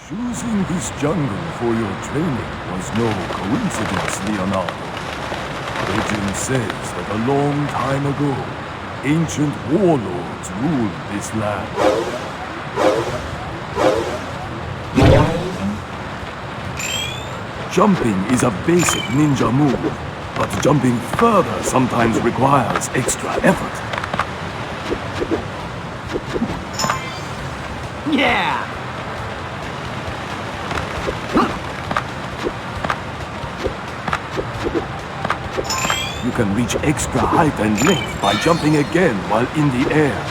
Choosing this jungle for your training was no coincidence, Leonardo. Legend says that a long time ago, ancient warlords ruled this land. Jumping is a basic ninja move, but jumping further sometimes requires extra effort. Yeah! You can reach extra height and length by jumping again while in the air.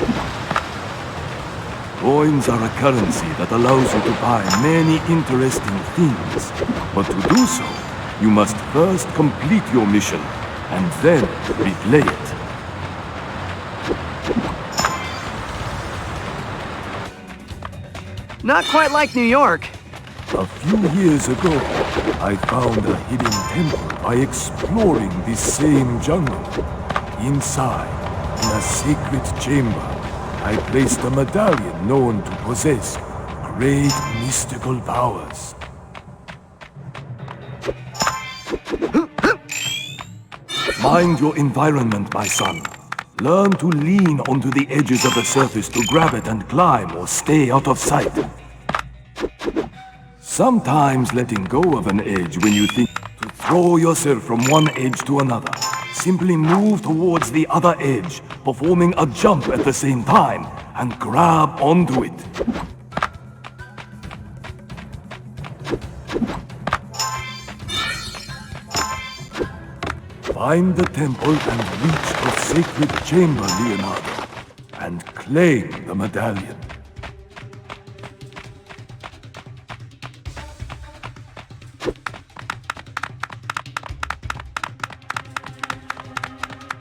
Coins are a currency that allows you to buy many interesting things. But to do so, you must first complete your mission, and then replay it. Not quite like New York. A few years ago, I found a hidden temple by exploring this same jungle. Inside, in a sacred chamber, I placed a medallion known to possess great mystical powers. Mind your environment, my son. Learn to lean onto the edges of the surface to grab it and climb or stay out of sight. Sometimes letting go of an edge when you think to throw yourself from one edge to another. Simply move towards the other edge, performing a jump at the same time, and grab onto it. Find the temple and reach the sacred chamber, Leonardo, and claim the medallion.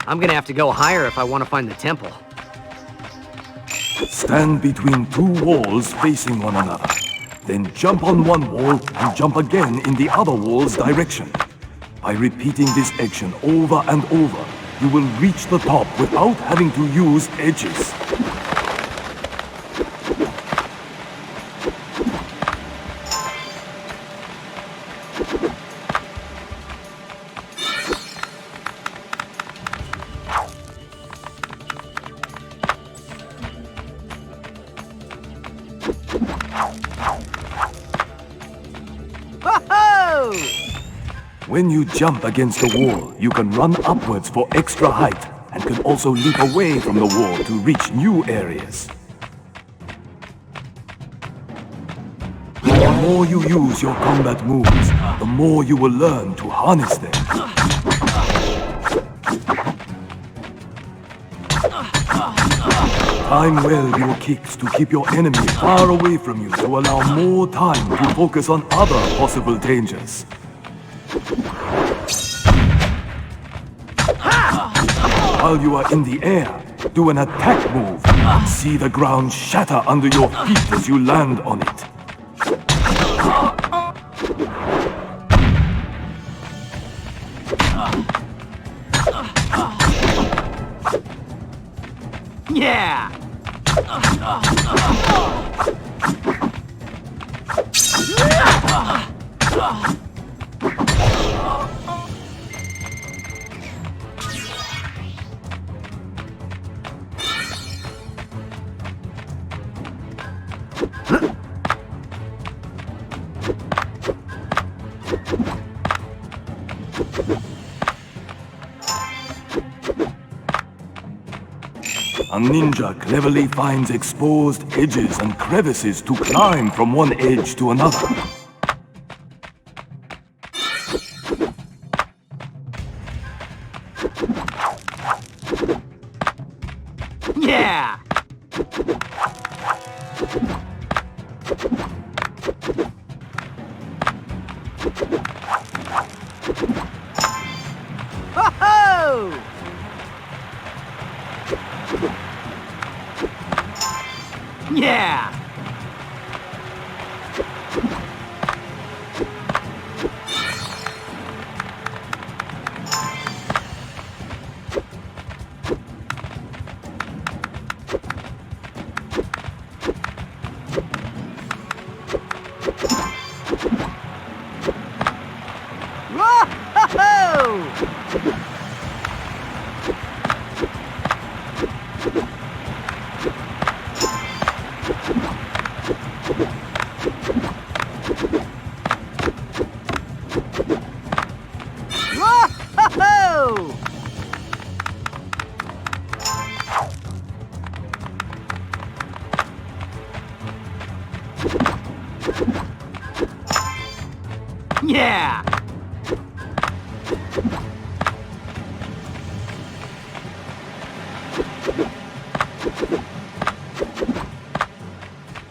I'm gonna have to go higher if I want to find the temple. Stand between two walls facing one another. Then jump on one wall and jump again in the other wall's direction. By repeating this action over and over, you will reach the top without having to use edges. When you jump against the wall, you can run upwards for extra height and can also leap away from the wall to reach new areas. The more you use your combat moves, the more you will learn to harness them. Time well your kicks to keep your enemy far away from you to allow more time to focus on other possible dangers. While you are in the air, do an attack move. See the ground shatter under your feet as you land on it. Yeah! A ninja cleverly finds exposed edges and crevices to climb from one edge to another. Yeah! Ho-ho! Yeah! Yeah!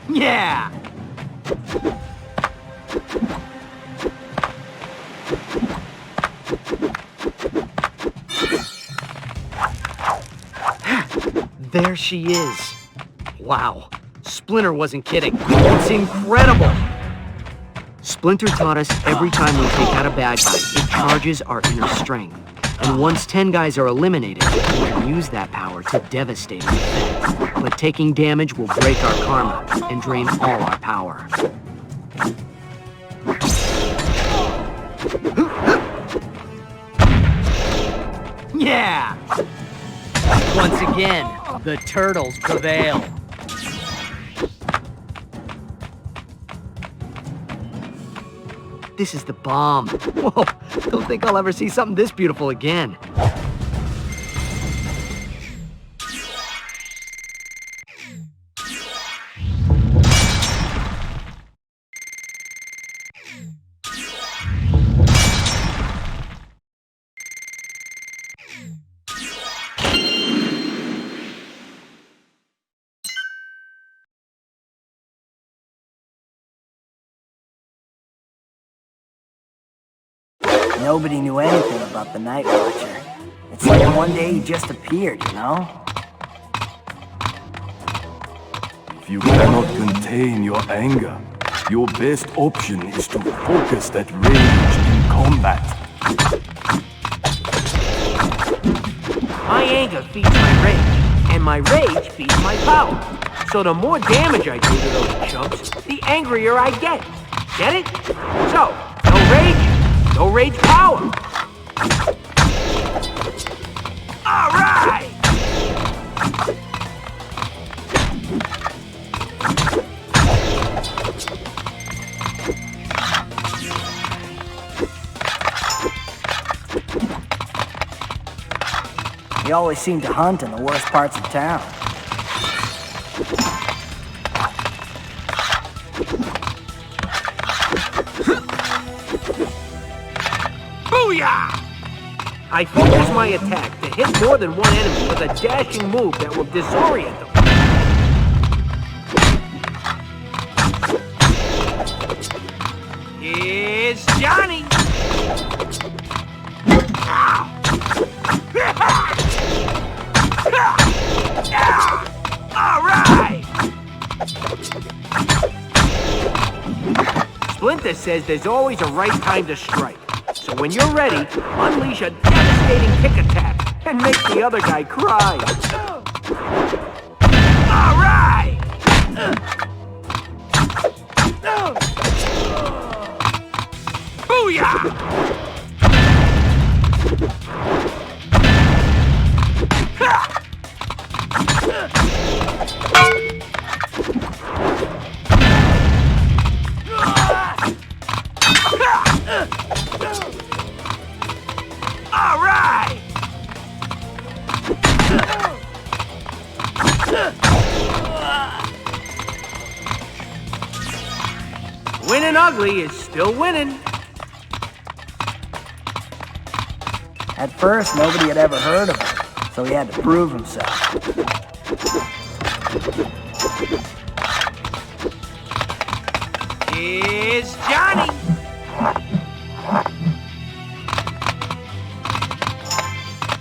Yeah! There she is. Wow, Splinter wasn't kidding. It's incredible. Splinter taught us every time we take out a bad guy, it charges our inner strength. And once 10 guys are eliminated, we can use that power to devastate an effect. But taking damage will break our karma and drain all our power. Yeah! Once again, the turtles prevail. This is the bomb. Whoa, don't think I'll ever see something this beautiful again. Nobody knew anything about the Night Watcher. It's like one day he just appeared, you know? If you cannot contain your anger, your best option is to focus that rage in combat. My anger feeds my rage, and my rage feeds my power. So the more damage I do to those chumps, the angrier I get. Get it? So, no rage power. All right! He always seemed to hunt in the worst parts of town. Booyah! I focus my attack to hit more than one enemy with a dashing move that will disorient them. Here's Johnny! Ow! All right! Splinter says there's always a right time to strike. So when you're ready, unleash a devastating kick attack and make the other guy cry. All right! Booyah! All right! Winning ugly is still winning. At first, nobody had ever heard of him, so he had to prove himself. Here's Johnny!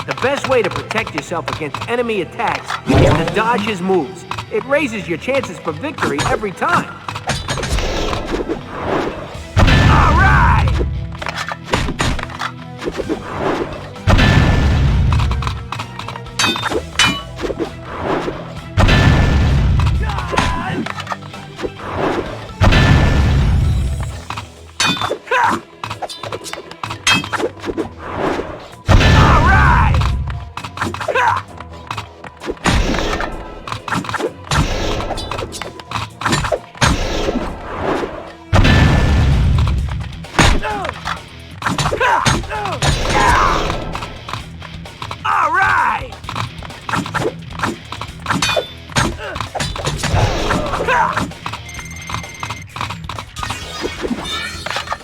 The best way to protect yourself against enemy attacks is to dodge his moves. It raises your chances for victory every time. All right!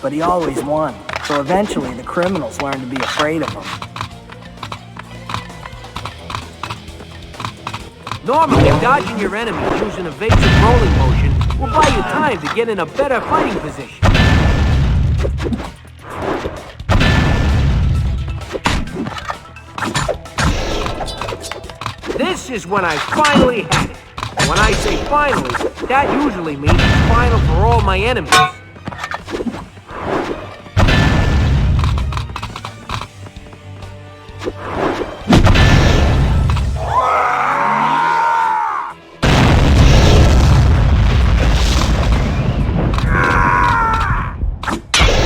but he always won. So eventually the criminals learned to be afraid of him. Normally, dodging your enemies using evasive rolling motion will buy you time to get in a better fighting position. This is when I finally had it. And when I say finally, that usually means it's final for all my enemies.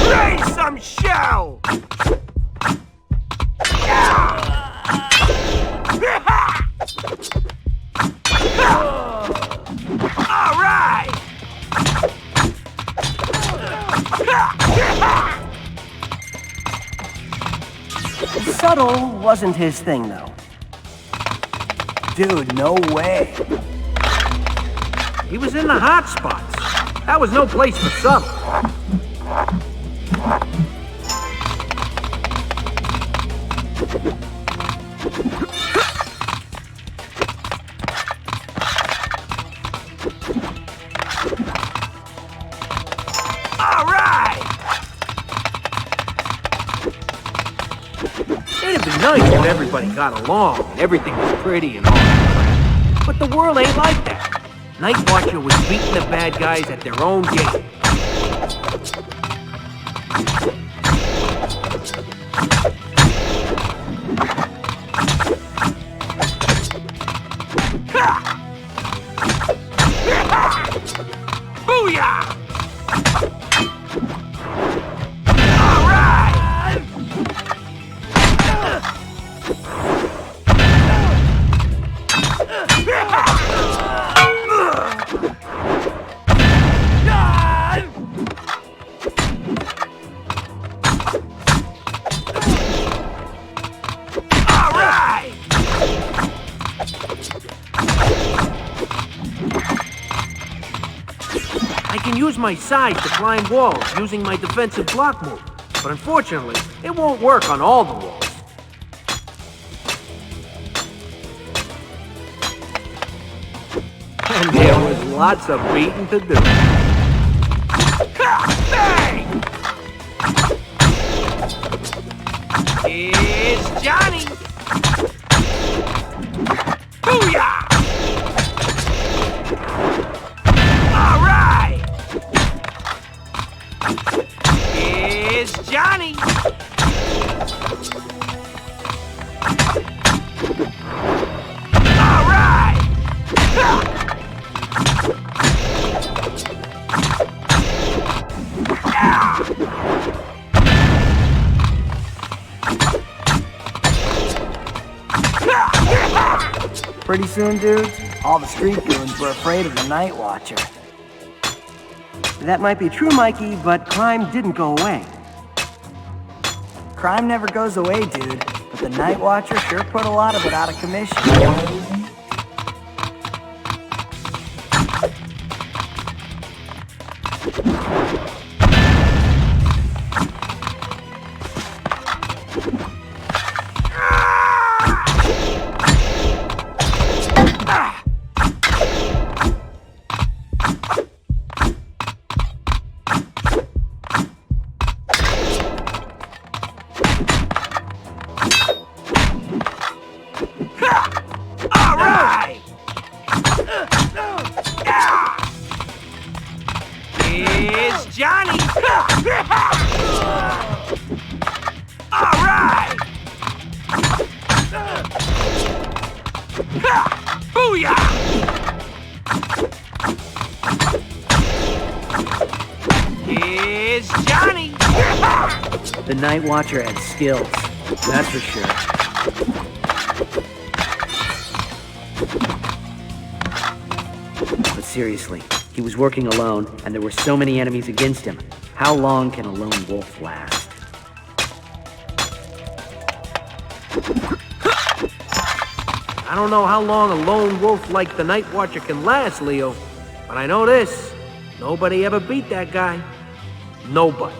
Raise some shell! All right! Subtle wasn't his thing, though. Dude, no way. He was in the hot spots. That was no place for subtle. All right! It'd be nice if everybody got along and everything was pretty and all that crap. But the world ain't like that. Night Watcher was beating the bad guys at their own game. Booyah! All right! All right! I can use my size to climb walls using my defensive block move, but unfortunately, it won't work on all the walls. And there was lots of beating to do. Bang! It's Johnny! Booyah! All right! It's Johnny! All right! Pretty soon, dudes, all the street goons were afraid of the Night Watcher. That might be true, Mikey, but crime didn't go away. Crime never goes away, dude, but the Night Watcher sure put a lot of it out of commission. All right! It's Johnny! All right! Booyah! It's Johnny! The Night Watcher had skills, that's for sure. But seriously, he was working alone, and there were so many enemies against him. How long can a lone wolf last? I don't know how long a lone wolf like the Night Watcher can last, Leo. But I know this. Nobody ever beat that guy. Nobody.